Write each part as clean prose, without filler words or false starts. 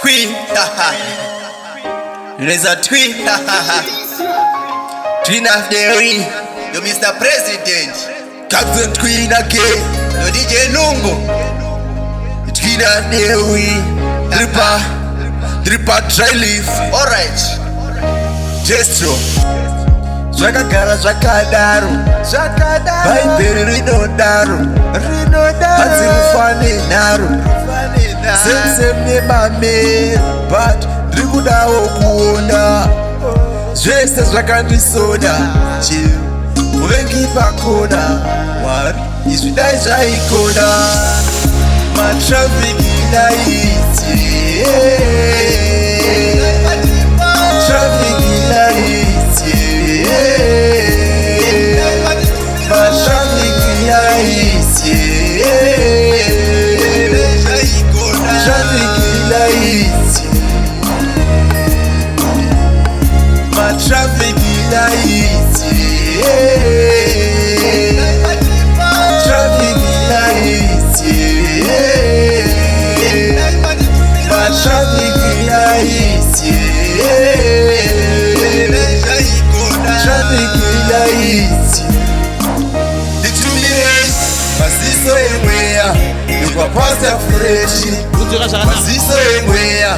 tweet. There's a tweet. Twin of the week. You Mr. President. Captain Queen again. You DJ Lungo. Twin of the week. Dripper dry leaf. Alright. Gestro. Zvakagara zvakadaro bhaibheri rinodaro hanzi mufane nharo same nemamero but ndiri kudawo kuona zvese zvakandisoda muvengi pakona mwari izvi dai zvaikona matraffic lights traffic lights traffic lights traffic lights traffic lights traffic lights traffic lights traffic lights maziso emweya ekwapasta fureshi maziso emweya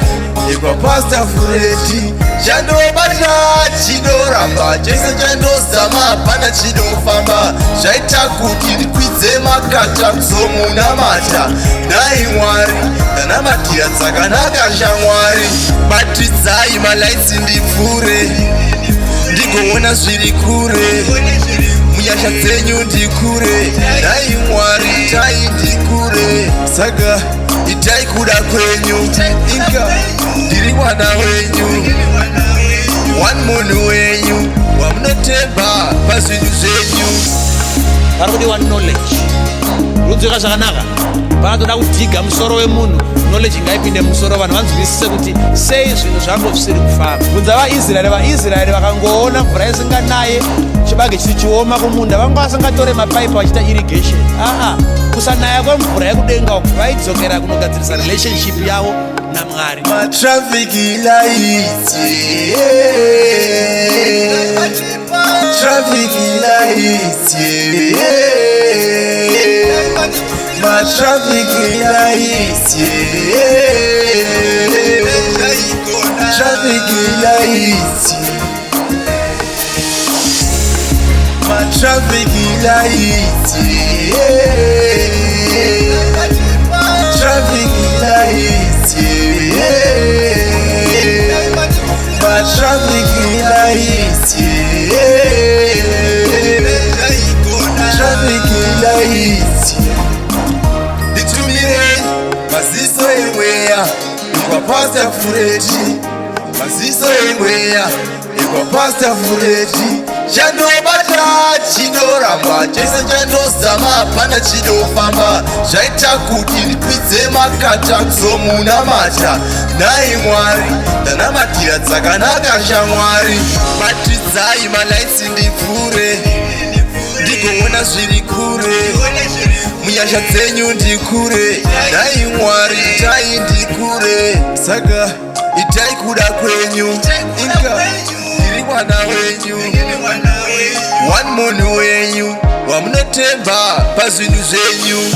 ekwapasta fureshi chandobata chinoramba chese chandozama hapana chinofamba zvaita kuti ndikwidze makata kuzomunamata nai mwari ndanamatira dzakanaka shamwari batidzai malaitsi ndipfure ndigoona zviri kure munyasha dzenyu ndikure nai mwari itai ndikure saka itai kuda kwenyu inga ndiri mwana wenyu one munhu wenyu wamunotemba pazvinhu zvenyu pari kudiwa knowledge rudzika zvakanaka panotoda kudhiga musoro wemunhu knowledge ngaipinde musoro vanhu vanzwisise kuti sei zvinhu zvangu zvisiri kufamba kunza vaisraeri vakangoona mvura isinganaye chibage chisi chioma kumunda vanga vasingatore mapaipi vachita irrigation kusanaya kwemvura yekudenga uku vaidzokera kunogadzirisa relationship yavo namwari matraffic lights traffic lights traffic lights traffic lights traffic lights traffic lights traffic lights traffic lights nditumire maziso emweya ekwapasta fureshi maziso emweya ekwapasta fureshi chandobata chinoramba chese chandozama hapana chinofamba zvaita kuti ndikwidze makata kuzomunamata nai mwari ndanamatira dzakanaka shamwari batidzai malaitsi ndipfure ndigoona zviri kure munyasha dzenyu ndikure nai mwari itai ndikure saka itai kuda kwenyu inga ndiri mwana wenyu one munhu wenyu wamunotemba pazvinhu zvenyu